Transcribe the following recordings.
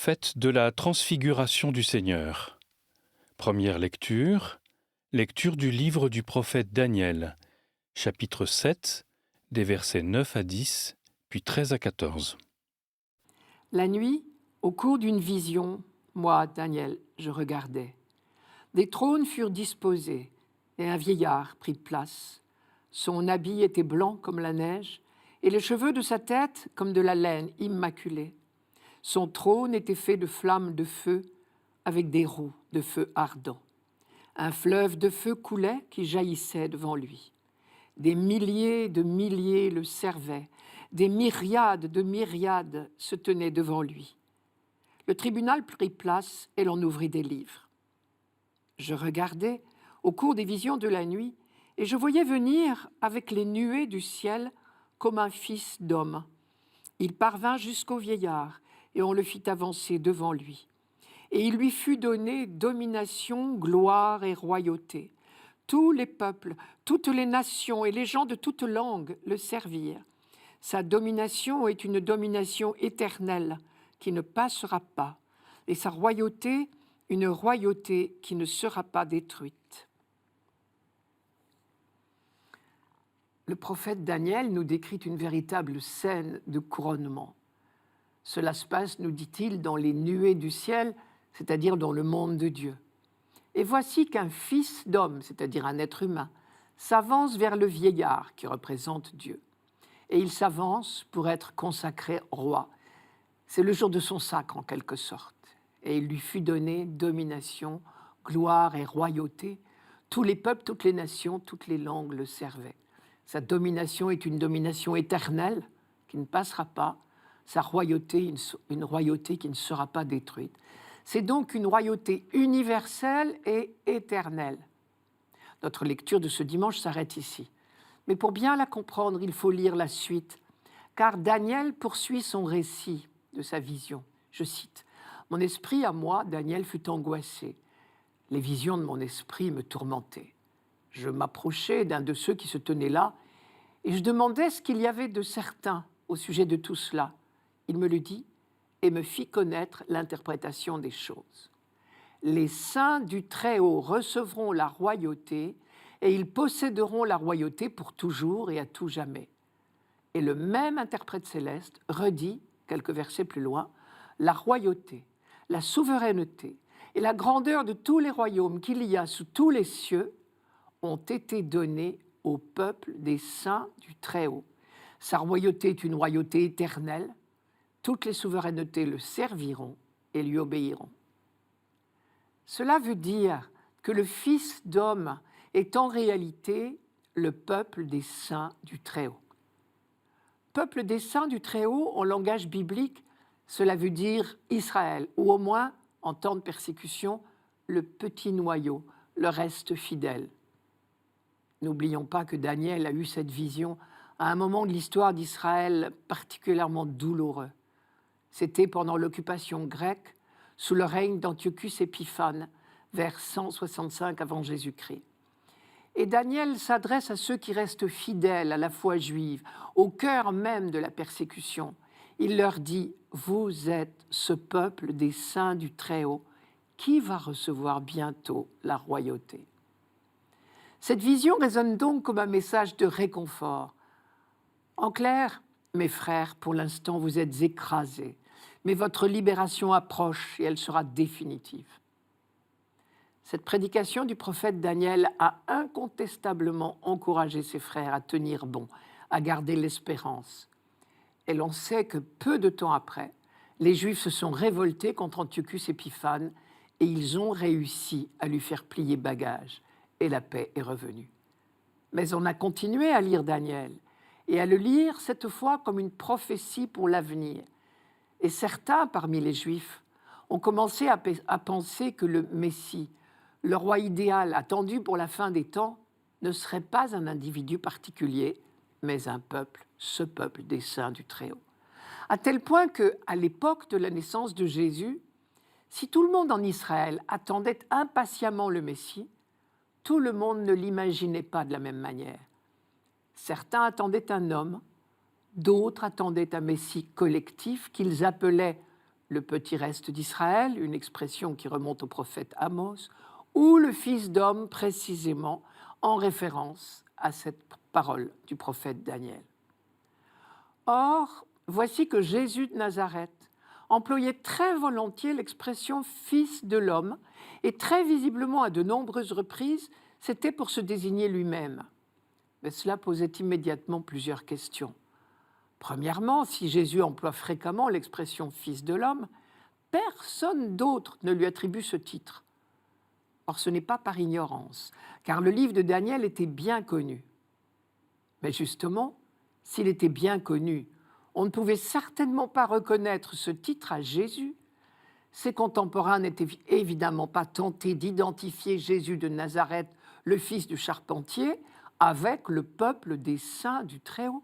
Fête de la transfiguration du Seigneur. Première lecture, lecture du livre du prophète Daniel, chapitre 7, des versets 9 à 10, puis 13 à 14. La nuit, au cours d'une vision, moi, Daniel, je regardais. Des trônes furent disposés, et un vieillard prit place. Son habit était blanc comme la neige, et les cheveux de sa tête comme de la laine immaculée. Son trône était fait de flammes de feu, avec des roues de feu ardent. Un fleuve de feu coulait qui jaillissait devant lui. Des milliers de milliers le servaient, des myriades de myriades se tenaient devant lui. Le tribunal prit place et l'on ouvrit des livres. Je regardais au cours des visions de la nuit et je voyais venir avec les nuées du ciel comme un fils d'homme. Il parvint jusqu'au vieillard et on le fit avancer devant lui. Et il lui fut donné domination, gloire et royauté. Tous les peuples, toutes les nations et les gens de toutes langues le servirent. Sa domination est une domination éternelle qui ne passera pas, et sa royauté, une royauté qui ne sera pas détruite. Le prophète Daniel nous décrit une véritable scène de couronnement. Cela se passe, nous dit-il, dans les nuées du ciel, c'est-à-dire dans le monde de Dieu. Et voici qu'un fils d'homme, c'est-à-dire un être humain, s'avance vers le vieillard qui représente Dieu. Et il s'avance pour être consacré roi. C'est le jour de son sacre, en quelque sorte. Et il lui fut donné domination, gloire et royauté. Tous les peuples, toutes les nations, toutes les langues le servaient. Sa domination est une domination éternelle qui ne passera pas. Sa royauté, une royauté qui ne sera pas détruite. C'est donc une royauté universelle et éternelle. Notre lecture de ce dimanche s'arrête ici. Mais pour bien la comprendre, il faut lire la suite, car Daniel poursuit son récit de sa vision. Je cite, « Mon esprit à moi, Daniel, fut angoissé. Les visions de mon esprit me tourmentaient. Je m'approchais d'un de ceux qui se tenaient là, et je demandais ce qu'il y avait de certain au sujet de tout cela. Il me le dit et me fit connaître l'interprétation des choses. Les saints du Très-Haut recevront la royauté et ils posséderont la royauté pour toujours et à tout jamais. Et le même interprète céleste redit, quelques versets plus loin, la royauté, la souveraineté et la grandeur de tous les royaumes qu'il y a sous tous les cieux ont été donnés au peuple des saints du Très-Haut. Sa royauté est une royauté éternelle. Toutes les souverainetés le serviront et lui obéiront. Cela veut dire que le Fils d'homme est en réalité le peuple des saints du Très-Haut. Peuple des saints du Très-Haut, en langage biblique, cela veut dire Israël, ou au moins, en temps de persécution, le petit noyau, le reste fidèle. N'oublions pas que Daniel a eu cette vision à un moment de l'histoire d'Israël particulièrement douloureux. C'était pendant l'occupation grecque, sous le règne d'Antiochus Épiphane, vers 165 avant Jésus-Christ. Et Daniel s'adresse à ceux qui restent fidèles à la foi juive, au cœur même de la persécution. Il leur dit « Vous êtes ce peuple des saints du Très-Haut qui va recevoir bientôt la royauté. » Cette vision résonne donc comme un message de réconfort. En clair, mes frères, pour l'instant, vous êtes écrasés, mais votre libération approche et elle sera définitive. Cette prédication du prophète Daniel a incontestablement encouragé ses frères à tenir bon, à garder l'espérance. Et l'on sait que peu de temps après, les Juifs se sont révoltés contre Antiochus Épiphane et ils ont réussi à lui faire plier bagage et la paix est revenue. Mais on a continué à lire Daniel et à le lire cette fois comme une prophétie pour l'avenir. Et certains parmi les Juifs ont commencé à penser que le Messie, le roi idéal attendu pour la fin des temps, ne serait pas un individu particulier, mais un peuple, ce peuple des saints du Très-Haut. À tel point qu'à l'époque de la naissance de Jésus, si tout le monde en Israël attendait impatiemment le Messie, tout le monde ne l'imaginait pas de la même manière. Certains attendaient un homme, d'autres attendaient un Messie collectif qu'ils appelaient le petit reste d'Israël, une expression qui remonte au prophète Amos, ou le Fils d'homme précisément en référence à cette parole du prophète Daniel. Or, voici que Jésus de Nazareth employait très volontiers l'expression « fils de l'homme » et très visiblement à de nombreuses reprises, c'était pour se désigner lui-même. Mais cela posait immédiatement plusieurs questions. Premièrement, si Jésus emploie fréquemment l'expression « fils de l'homme », personne d'autre ne lui attribue ce titre. Or, ce n'est pas par ignorance, car le livre de Daniel était bien connu. Mais justement, s'il était bien connu, on ne pouvait certainement pas reconnaître ce titre à Jésus. Ses contemporains n'étaient évidemment pas tentés d'identifier Jésus de Nazareth, le fils du charpentier, avec le peuple des saints du Très-Haut.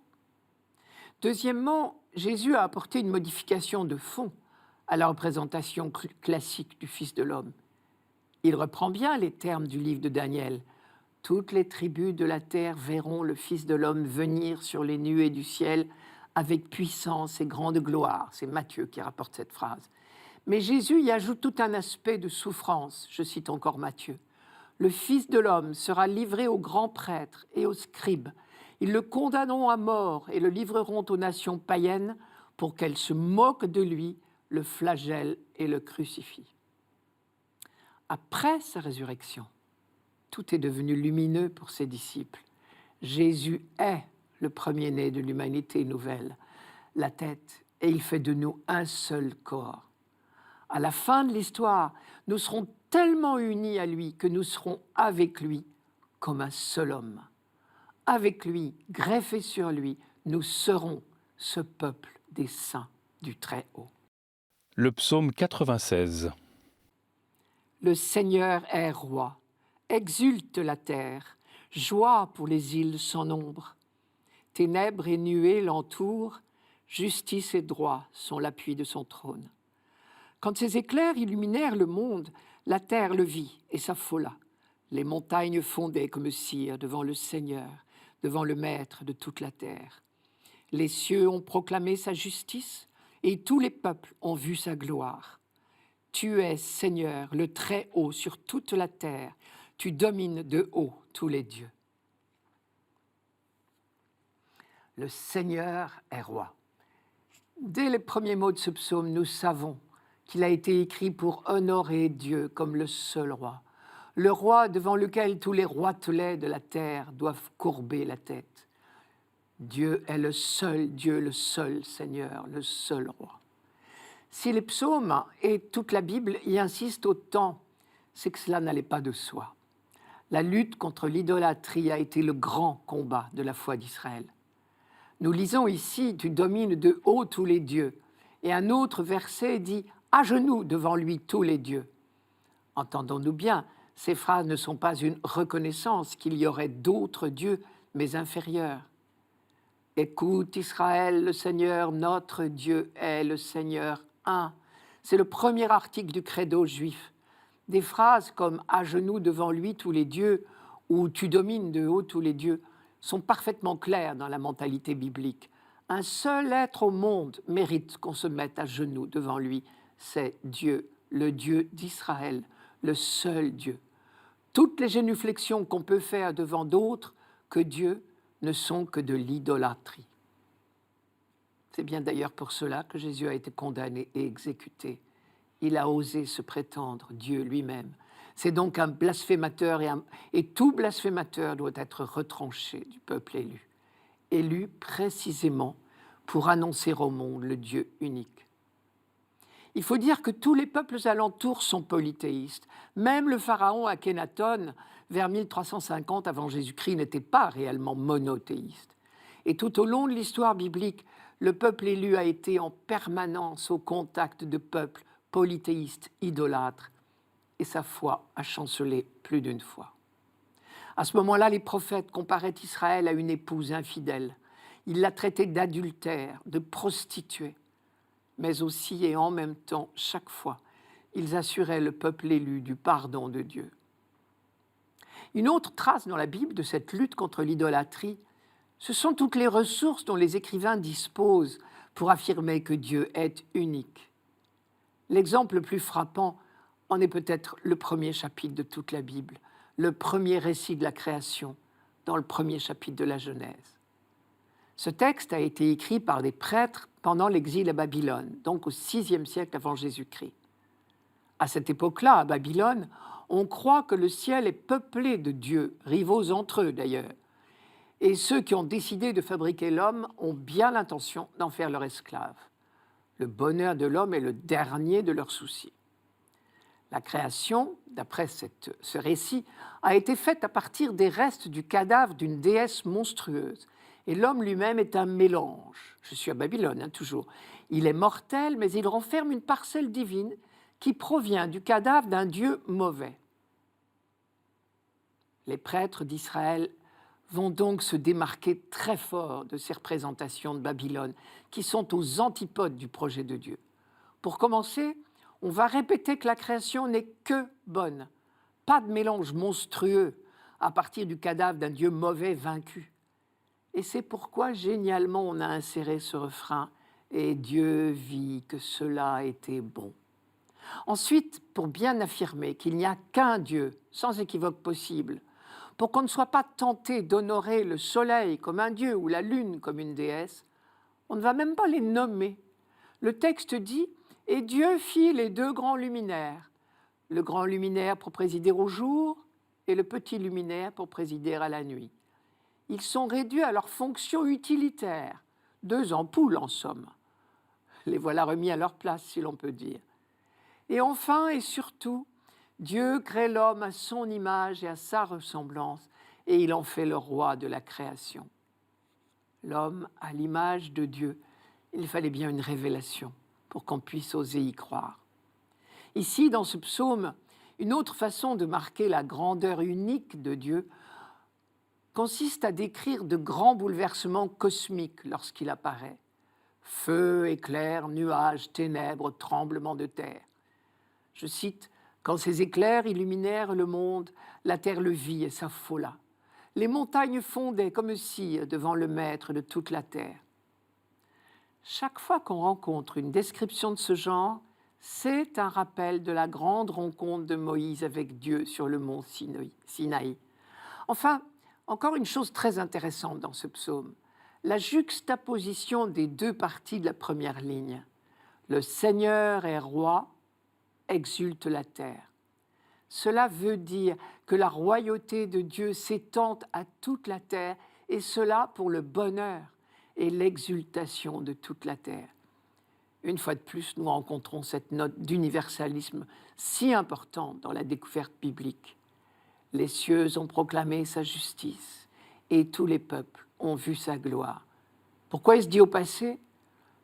Deuxièmement, Jésus a apporté une modification de fond à la représentation classique du Fils de l'homme. Il reprend bien les termes du livre de Daniel. « Toutes les tribus de la terre verront le Fils de l'homme venir sur les nuées du ciel avec puissance et grande gloire. » C'est Matthieu qui rapporte cette phrase. Mais Jésus y ajoute tout un aspect de souffrance. Je cite encore Matthieu. « Le Fils de l'homme sera livré aux grands prêtres et aux scribes. Ils le condamneront à mort et le livreront aux nations païennes pour qu'elles se moquent de lui, le flagellent et le crucifient. » Après sa résurrection, tout est devenu lumineux pour ses disciples. Jésus est le premier-né de l'humanité nouvelle, la tête, et il fait de nous un seul corps. À la fin de l'histoire, nous serons tellement unis à lui que nous serons avec lui comme un seul homme. Avec lui, greffés sur lui, nous serons ce peuple des saints du Très-Haut. Le psaume 96. Le Seigneur est roi, exulte la terre, joie pour les îles sans nombre. Ténèbres et nuées l'entourent, justice et droit sont l'appui de son trône. Quand ces éclairs illuminèrent le monde, la terre le vit et s'affola. Les montagnes fondaient comme cire devant le Seigneur, devant le Maître de toute la terre. Les cieux ont proclamé sa justice et tous les peuples ont vu sa gloire. Tu es, Seigneur, le Très-Haut sur toute la terre. Tu domines de haut tous les dieux. Le Seigneur est roi. Dès les premiers mots de ce psaume, nous savons qu'il a été écrit pour honorer Dieu comme le seul roi. Le roi devant lequel tous les roitelets de la terre doivent courber la tête. Dieu est le seul Dieu, le seul Seigneur, le seul roi. Si les psaumes et toute la Bible y insistent autant, c'est que cela n'allait pas de soi. La lutte contre l'idolâtrie a été le grand combat de la foi d'Israël. Nous lisons ici « Tu domines de haut tous les dieux » et un autre verset dit « À genoux devant lui tous les dieux ». Entendons-nous bien, ces phrases ne sont pas une reconnaissance qu'il y aurait d'autres dieux, mais inférieurs. « Écoute Israël, le Seigneur, notre Dieu est le Seigneur un ». C'est le premier article du credo juif. Des phrases comme « À genoux devant lui tous les dieux » ou « Tu domines de haut tous les dieux » sont parfaitement claires dans la mentalité biblique. Un seul être au monde mérite qu'on se mette à genoux devant lui. C'est Dieu, le Dieu d'Israël, le seul Dieu. Toutes les génuflexions qu'on peut faire devant d'autres que Dieu ne sont que de l'idolâtrie. C'est bien d'ailleurs pour cela que Jésus a été condamné et exécuté. Il a osé se prétendre Dieu lui-même. C'est donc un blasphémateur et tout blasphémateur doit être retranché du peuple élu. Élu précisément pour annoncer au monde le Dieu unique. Il faut dire que tous les peuples alentours sont polythéistes. Même le pharaon Akhénaton, vers 1350 avant Jésus-Christ, n'était pas réellement monothéiste. Et tout au long de l'histoire biblique, le peuple élu a été en permanence au contact de peuples polythéistes, idolâtres, et sa foi a chancelé plus d'une fois. À ce moment-là, les prophètes comparaient Israël à une épouse infidèle. Ils la traitaient d'adultère, de prostituée, mais aussi et en même temps, chaque fois, ils assuraient le peuple élu du pardon de Dieu. Une autre trace dans la Bible de cette lutte contre l'idolâtrie, ce sont toutes les ressources dont les écrivains disposent pour affirmer que Dieu est unique. L'exemple le plus frappant en est peut-être le premier chapitre de toute la Bible, le premier récit de la création, dans le premier chapitre de la Genèse. Ce texte a été écrit par des prêtres pendant l'exil à Babylone, donc au VIe siècle avant Jésus-Christ. À cette époque-là, à Babylone, on croit que le ciel est peuplé de dieux, rivaux entre eux d'ailleurs. Et ceux qui ont décidé de fabriquer l'homme ont bien l'intention d'en faire leur esclave. Le bonheur de l'homme est le dernier de leurs soucis. La création, d'après ce récit, a été faite à partir des restes du cadavre d'une déesse monstrueuse. Et l'homme lui-même est un mélange. Je suis à Babylone, toujours. Il est mortel, mais il renferme une parcelle divine qui provient du cadavre d'un dieu mauvais. Les prêtres d'Israël vont donc se démarquer très fort de ces représentations de Babylone, qui sont aux antipodes du projet de Dieu. Pour commencer, on va répéter que la création n'est que bonne, pas de mélange monstrueux à partir du cadavre d'un Dieu mauvais vaincu. Et c'est pourquoi, génialement, on a inséré ce refrain « Et Dieu vit que cela était bon ». Ensuite, pour bien affirmer qu'il n'y a qu'un Dieu, sans équivoque possible, pour qu'on ne soit pas tenté d'honorer le soleil comme un dieu ou la lune comme une déesse, on ne va même pas les nommer. Le texte dit « Et Dieu fit les deux grands luminaires, le grand luminaire pour présider au jour et le petit luminaire pour présider à la nuit. Ils sont réduits à leur fonction utilitaire, deux ampoules en somme. Les voilà remis à leur place, si l'on peut dire. Et enfin et surtout, Dieu crée l'homme à son image et à sa ressemblance, et il en fait le roi de la création. L'homme à l'image de Dieu, il fallait bien une révélation pour qu'on puisse oser y croire. Ici, dans ce psaume, une autre façon de marquer la grandeur unique de Dieu consiste à décrire de grands bouleversements cosmiques lorsqu'il apparaît. Feu, éclairs, nuages, ténèbres, tremblements de terre. Je cite, « Quand ces éclairs illuminèrent le monde, la terre le vit et s'affola. Les montagnes fondaient comme si devant le maître de toute la terre. » Chaque fois qu'on rencontre une description de ce genre, c'est un rappel de la grande rencontre de Moïse avec Dieu sur le mont Sinaï. Enfin, encore une chose très intéressante dans ce psaume, la juxtaposition des deux parties de la première ligne. Le Seigneur est roi, exulte la terre. Cela veut dire que la royauté de Dieu s'étend à toute la terre, et cela pour le bonheur et l'exultation de toute la terre. Une fois de plus, nous rencontrons cette note d'universalisme si importante dans la découverte biblique. Les cieux ont proclamé sa justice, et tous les peuples ont vu sa gloire. Pourquoi est-ce dit au passé ?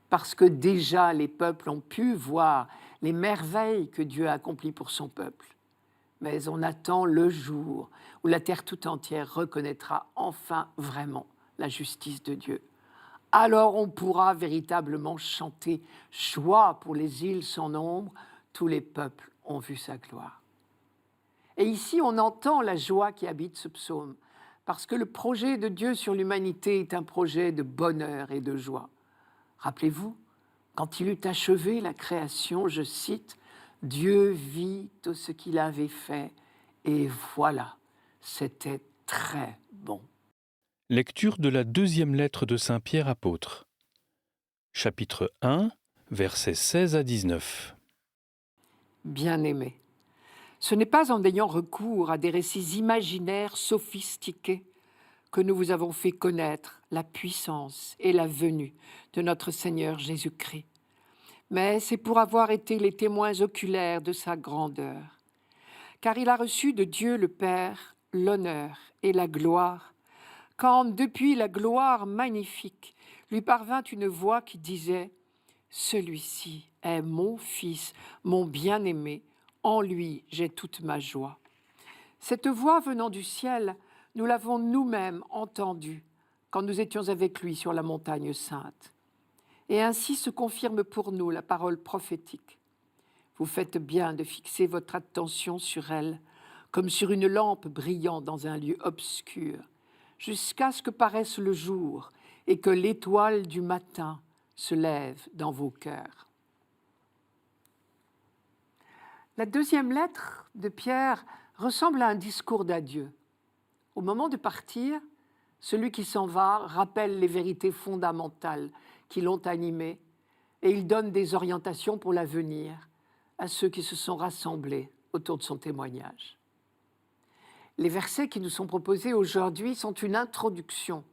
Parce que déjà les peuples ont pu voir les merveilles que Dieu a accomplies pour son peuple. Mais on attend le jour où la terre tout entière reconnaîtra enfin vraiment la justice de Dieu. Alors on pourra véritablement chanter « Joie pour les îles sans nombre, tous les peuples ont vu sa gloire ». Et ici, on entend la joie qui habite ce psaume, parce que le projet de Dieu sur l'humanité est un projet de bonheur et de joie. Rappelez-vous, quand il eut achevé la création, je cite, « Dieu vit tout ce qu'il avait fait, et voilà, c'était très bon. » Lecture de la deuxième lettre de Saint Pierre apôtre. Chapitre 1, versets 16 à 19. Bien-aimés, ce n'est pas en ayant recours à des récits imaginaires sophistiqués que nous vous avons fait connaître la puissance et la venue de notre Seigneur Jésus-Christ, mais c'est pour avoir été les témoins oculaires de sa grandeur. Car il a reçu de Dieu le Père l'honneur et la gloire, quand depuis la gloire magnifique lui parvint une voix qui disait « Celui-ci est mon Fils, mon bien-aimé, en lui j'ai toute ma joie. » Cette voix venant du ciel, nous l'avons nous-mêmes entendue quand nous étions avec lui sur la montagne sainte. Et ainsi se confirme pour nous la parole prophétique. Vous faites bien de fixer votre attention sur elle, comme sur une lampe brillant dans un lieu obscur, jusqu'à ce que paraisse le jour et que l'étoile du matin se lève dans vos cœurs. La deuxième lettre de Pierre ressemble à un discours d'adieu. Au moment de partir, celui qui s'en va rappelle les vérités fondamentales qui l'ont animé et il donne des orientations pour l'avenir à ceux qui se sont rassemblés autour de son témoignage. Les versets qui nous sont proposés aujourd'hui sont une introduction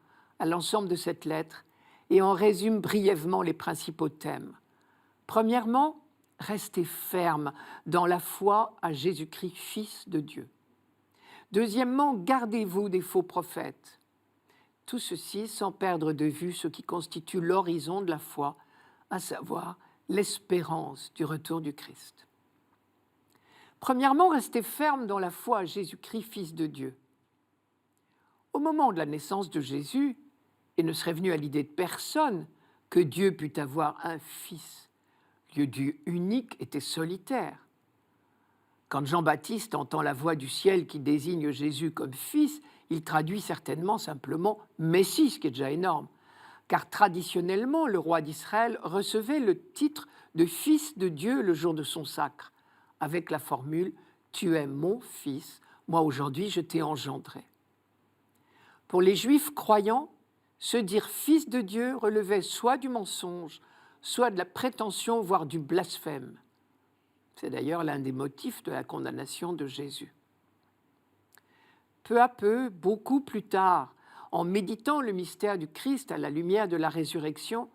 à l'ensemble de cette lettre et en résument brièvement les principaux thèmes. Premièrement, restez ferme dans la foi à Jésus-Christ, Fils de Dieu. Deuxièmement, gardez-vous des faux prophètes. Tout ceci sans perdre de vue ce qui constitue l'horizon de la foi, à savoir l'espérance du retour du Christ. Premièrement, restez ferme dans la foi à Jésus-Christ, Fils de Dieu. Au moment de la naissance de Jésus, il ne serait venu à l'idée de personne que Dieu pût avoir un fils. Le Dieu unique était solitaire. Quand Jean-Baptiste entend la voix du ciel qui désigne Jésus comme fils, il traduit certainement simplement Messie, ce qui est déjà énorme, car traditionnellement, le roi d'Israël recevait le titre de fils de Dieu le jour de son sacre, avec la formule « Tu es mon fils, moi aujourd'hui je t'ai engendré ». Pour les Juifs croyants, se dire fils de Dieu relevait soit du mensonge, soit de la prétention, voire du blasphème. C'est d'ailleurs l'un des motifs de la condamnation de Jésus. Peu à peu, beaucoup plus tard, en méditant le mystère du Christ à la lumière de la résurrection,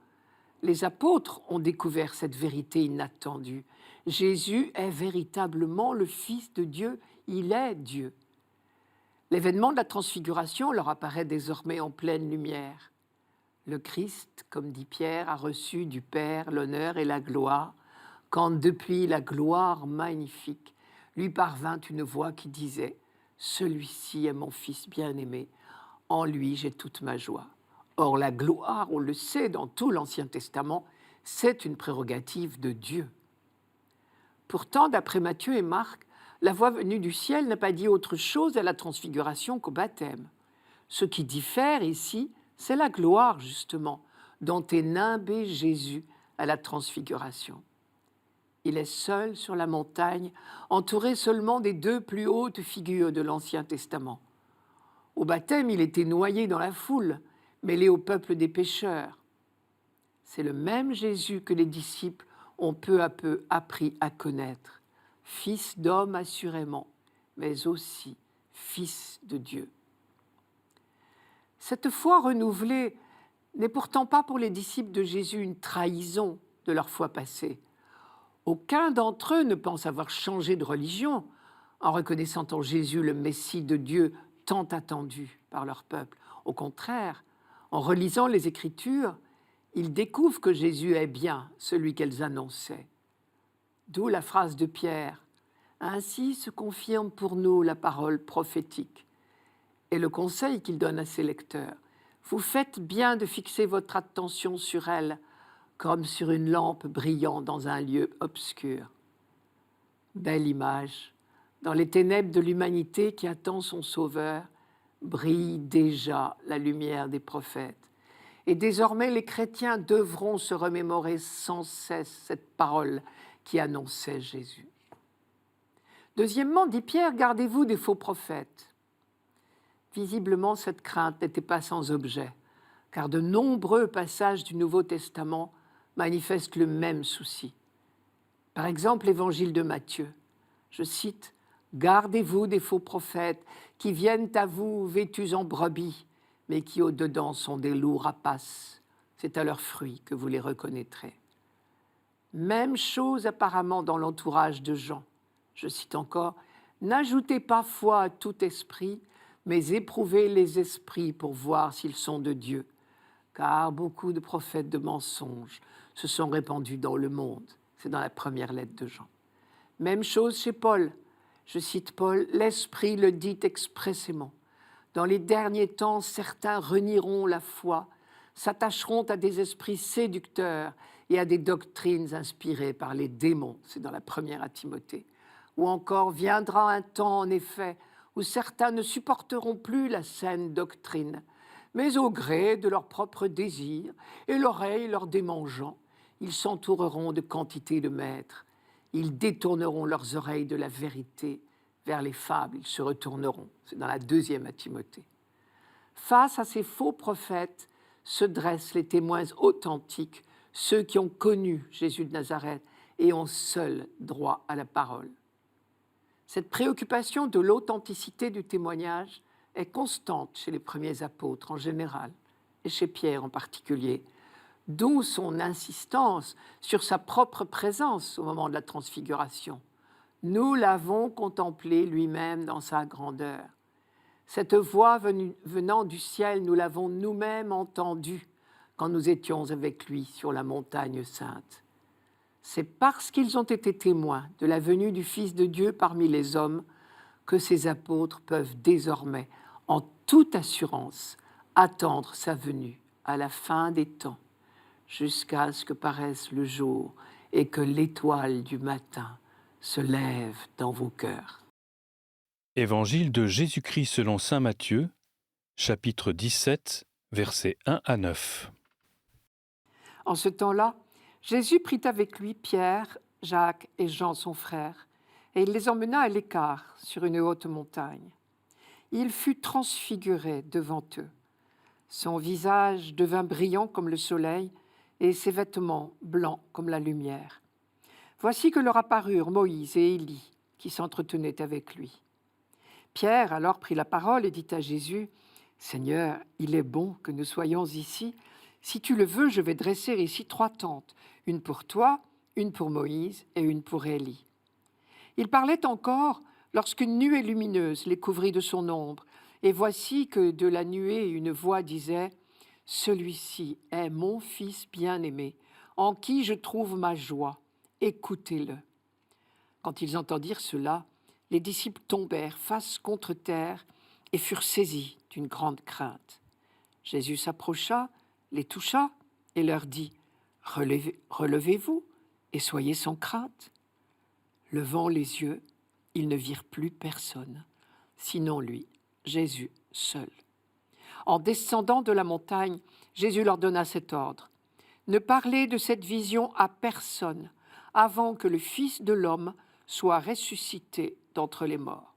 les apôtres ont découvert cette vérité inattendue. Jésus est véritablement le Fils de Dieu, il est Dieu. L'événement de la transfiguration leur apparaît désormais en pleine lumière. Le Christ, comme dit Pierre, a reçu du Père l'honneur et la gloire, quand depuis la gloire magnifique lui parvint une voix qui disait « Celui-ci est mon Fils bien-aimé, en lui j'ai toute ma joie ». Or la gloire, on le sait dans tout l'Ancien Testament, c'est une prérogative de Dieu. Pourtant, d'après Matthieu et Marc, la voix venue du ciel n'a pas dit autre chose à la transfiguration qu'au baptême. Ce qui diffère ici, c'est la gloire, justement, dont est nimbé Jésus à la transfiguration. Il est seul sur la montagne, entouré seulement des deux plus hautes figures de l'Ancien Testament. Au baptême, il était noyé dans la foule, mêlé au peuple des pécheurs. C'est le même Jésus que les disciples ont peu à peu appris à connaître, Fils d'homme assurément, mais aussi Fils de Dieu. Cette foi renouvelée n'est pourtant pas pour les disciples de Jésus une trahison de leur foi passée. Aucun d'entre eux ne pense avoir changé de religion en reconnaissant en Jésus le Messie de Dieu tant attendu par leur peuple. Au contraire, en relisant les Écritures, ils découvrent que Jésus est bien celui qu'elles annonçaient. D'où la phrase de Pierre « Ainsi se confirme pour nous la parole prophétique » et le conseil qu'il donne à ses lecteurs. « Vous faites bien de fixer votre attention sur elle, comme sur une lampe brillant dans un lieu obscur. » Belle image. Dans les ténèbres de l'humanité qui attend son Sauveur, brille déjà la lumière des prophètes. Et désormais, les chrétiens devront se remémorer sans cesse cette parole qui annonçait Jésus. Deuxièmement, dit Pierre, gardez-vous des faux prophètes. Visiblement, cette crainte n'était pas sans objet, car de nombreux passages du Nouveau Testament manifestent le même souci. Par exemple, l'Évangile de Matthieu. Je cite « Gardez-vous des faux prophètes qui viennent à vous vêtus en brebis, mais qui au-dedans sont des loups rapaces. C'est à leurs fruits que vous les reconnaîtrez. » Même chose apparemment dans l'entourage de Jean. Je cite encore « N'ajoutez pas foi à tout esprit, mais éprouvez les esprits pour voir s'ils sont de Dieu, car beaucoup de prophètes de mensonges se sont répandus dans le monde. » C'est dans la première lettre de Jean. Même chose chez Paul. Je cite Paul, « L'Esprit le dit expressément. Dans les derniers temps, certains renieront la foi, s'attacheront à des esprits séducteurs et à des doctrines inspirées par les démons. » C'est dans la première à Timothée. Ou encore, viendra un temps, en effet, où certains ne supporteront plus la saine doctrine, mais au gré de leurs propres désirs et l'oreille leur démangeant, ils s'entoureront de quantité de maîtres. Ils détourneront leurs oreilles de la vérité vers les fables, ils se retourneront. C'est dans la 2e à Timothée. Face à ces faux prophètes se dressent les témoins authentiques, ceux qui ont connu Jésus de Nazareth et ont seul droit à la parole. Cette préoccupation de l'authenticité du témoignage est constante chez les premiers apôtres en général et chez Pierre en particulier, d'où son insistance sur sa propre présence au moment de la transfiguration. Nous l'avons contemplé lui-même dans sa grandeur. Cette voix venant du ciel, nous l'avons nous-mêmes entendue quand nous étions avec lui sur la montagne sainte. C'est parce qu'ils ont été témoins de la venue du Fils de Dieu parmi les hommes que ces apôtres peuvent désormais, en toute assurance, attendre sa venue à la fin des temps, jusqu'à ce que paraisse le jour et que l'étoile du matin se lève dans vos cœurs. Évangile de Jésus-Christ selon saint Matthieu, chapitre 17, versets 1 à 9. En ce temps-là, Jésus prit avec lui Pierre, Jacques et Jean son frère, et il les emmena à l'écart sur une haute montagne. Il fut transfiguré devant eux. Son visage devint brillant comme le soleil et ses vêtements blancs comme la lumière. Voici que leur apparurent Moïse et Élie qui s'entretenaient avec lui. Pierre alors prit la parole et dit à Jésus, « Seigneur, il est bon que nous soyons ici. Si tu le veux, je vais dresser ici 3 tentes, une pour toi, une pour Moïse et une pour Élie. » Il parlait encore lorsqu'une nuée lumineuse les couvrit de son ombre, et voici que de la nuée une voix disait, « Celui-ci est mon Fils bien-aimé, en qui je trouve ma joie, écoutez-le. » Quand ils entendirent cela, les disciples tombèrent face contre terre et furent saisis d'une grande crainte. Jésus s'approcha, les toucha et leur dit, « Relevez-vous et soyez sans crainte. » Levant les yeux, ils ne virent plus personne, sinon lui, Jésus seul. En descendant de la montagne, Jésus leur donna cet ordre, « Ne parlez de cette vision à personne avant que le Fils de l'homme soit ressuscité d'entre les morts. »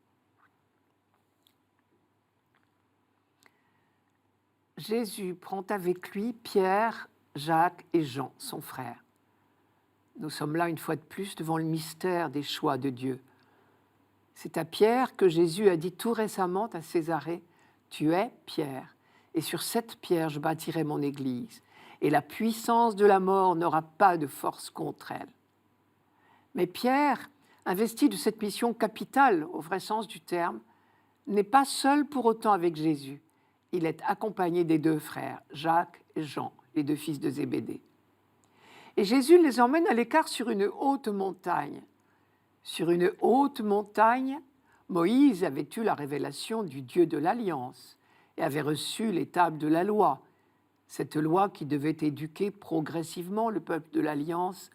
Jésus prend avec lui Pierre, Jacques et Jean, son frère. Nous sommes là une fois de plus devant le mystère des choix de Dieu. C'est à Pierre que Jésus a dit tout récemment à Césarée, « Tu es Pierre, et sur cette pierre je bâtirai mon Église, et la puissance de la mort n'aura pas de force contre elle. » Mais Pierre, investi de cette mission capitale au vrai sens du terme, n'est pas seul pour autant avec Jésus. Il est accompagné des 2 frères, Jacques et Jean, les 2 fils de Zébédée. Et Jésus les emmène à l'écart sur une haute montagne. Sur une haute montagne, Moïse avait eu la révélation du Dieu de l'Alliance et avait reçu les tables de la loi, cette loi qui devait éduquer progressivement le peuple de l'Alliance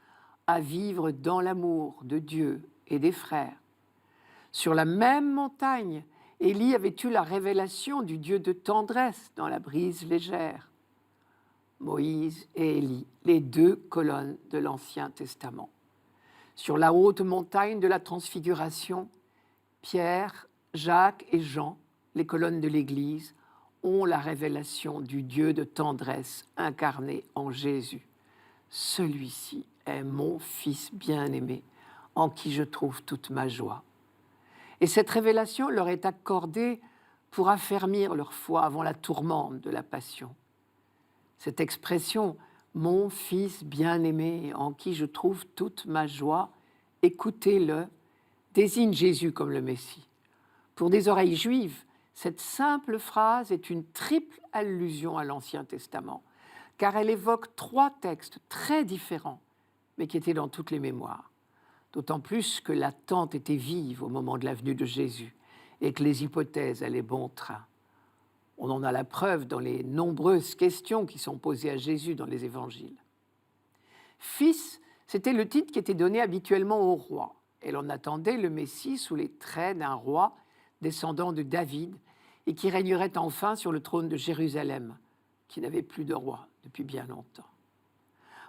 à vivre dans l'amour de Dieu et des frères. Sur la même montagne, Élie avait eu la révélation du Dieu de tendresse dans la brise légère. Moïse et Élie, les 2 colonnes de l'Ancien Testament. Sur la haute montagne de la Transfiguration, Pierre, Jacques et Jean, les colonnes de l'Église, ont la révélation du Dieu de tendresse incarné en Jésus. Celui-ci est mon Fils bien-aimé, en qui je trouve toute ma joie. Et cette révélation leur est accordée pour affermir leur foi avant la tourmente de la Passion. Cette expression « mon Fils bien-aimé, en qui je trouve toute ma joie, écoutez-le » désigne Jésus comme le Messie. Pour des oreilles juives, cette simple phrase est une triple allusion à l'Ancien Testament, car elle évoque 3 textes très différents, mais qui étaient dans toutes les mémoires. D'autant plus que l'attente était vive au moment de la venue de Jésus et que les hypothèses allaient bon train. On en a la preuve dans les nombreuses questions qui sont posées à Jésus dans les évangiles. Fils, c'était le titre qui était donné habituellement au roi, et l'on attendait le Messie sous les traits d'un roi descendant de David et qui régnerait enfin sur le trône de Jérusalem, qui n'avait plus de roi depuis bien longtemps.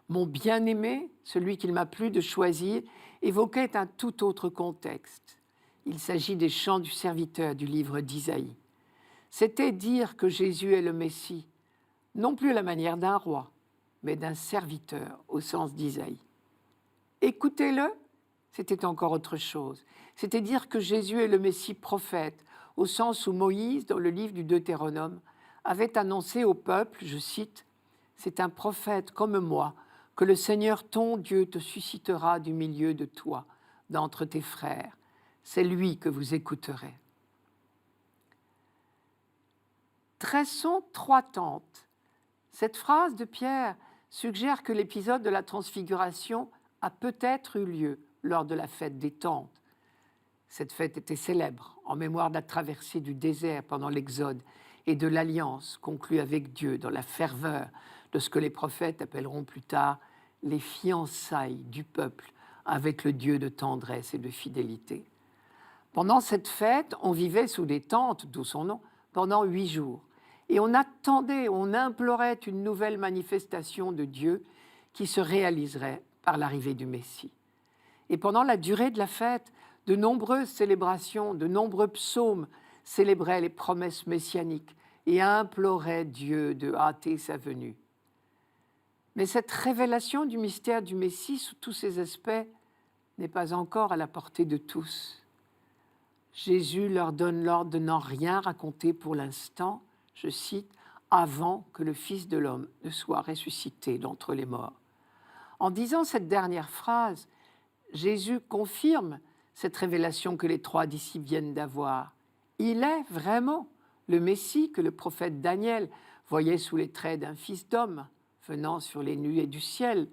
Mon bien-aimé, celui qu'il m'a plu de choisir, évoquait un tout autre contexte. Il s'agit des chants du serviteur du livre d'Isaïe. C'était dire que Jésus est le Messie, non plus à la manière d'un roi, mais d'un serviteur au sens d'Isaïe. Écoutez-le, c'était encore autre chose. C'était dire que Jésus est le Messie prophète, au sens où Moïse, dans le livre du Deutéronome, avait annoncé au peuple, je cite, « C'est un prophète comme moi que le Seigneur ton Dieu te suscitera du milieu de toi, d'entre tes frères. C'est lui que vous écouterez. » Dressons 3 tentes. Cette phrase de Pierre suggère que l'épisode de la transfiguration a peut-être eu lieu lors de la fête des tentes. Cette fête était célèbre en mémoire de la traversée du désert pendant l'Exode et de l'alliance conclue avec Dieu dans la ferveur de ce que les prophètes appelleront plus tard les fiançailles du peuple avec le Dieu de tendresse et de fidélité. Pendant cette fête, on vivait sous des tentes, d'où son nom, pendant 8 jours. Et on attendait, on implorait une nouvelle manifestation de Dieu qui se réaliserait par l'arrivée du Messie. Et pendant la durée de la fête, de nombreuses célébrations, de nombreux psaumes célébraient les promesses messianiques et imploraient Dieu de hâter sa venue. Mais cette révélation du mystère du Messie sous tous ses aspects n'est pas encore à la portée de tous. Jésus leur donne l'ordre de n'en rien raconter pour l'instant, je cite, « avant que le Fils de l'homme ne soit ressuscité d'entre les morts ». En disant cette dernière phrase, Jésus confirme cette révélation que les 3 disciples viennent d'avoir. Il est vraiment le Messie que le prophète Daniel voyait sous les traits d'un fils d'homme venant sur les nuées du ciel.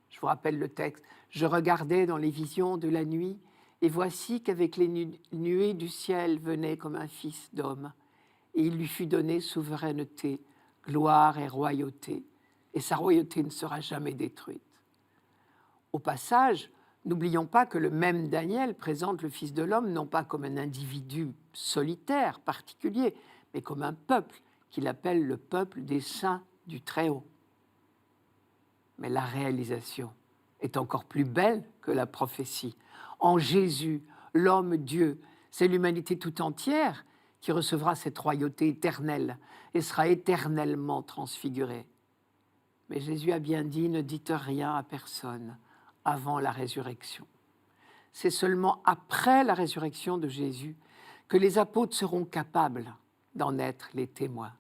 Je vous rappelle le texte. « Je regardais dans les visions de la nuit, et voici qu'avec les nuées du ciel venait comme un fils d'homme. Et il lui fut donné souveraineté, gloire et royauté, et sa royauté ne sera jamais détruite. » Au passage, n'oublions pas que le même Daniel présente le Fils de l'homme non pas comme un individu solitaire, particulier, mais comme un peuple qu'il appelle le peuple des saints du Très-Haut. Mais la réalisation est encore plus belle que la prophétie. En Jésus, l'homme-Dieu, c'est l'humanité tout entière qui recevra cette royauté éternelle et sera éternellement transfigurée. Mais Jésus a bien dit, ne dites rien à personne avant la résurrection. C'est seulement après la résurrection de Jésus que les apôtres seront capables d'en être les témoins.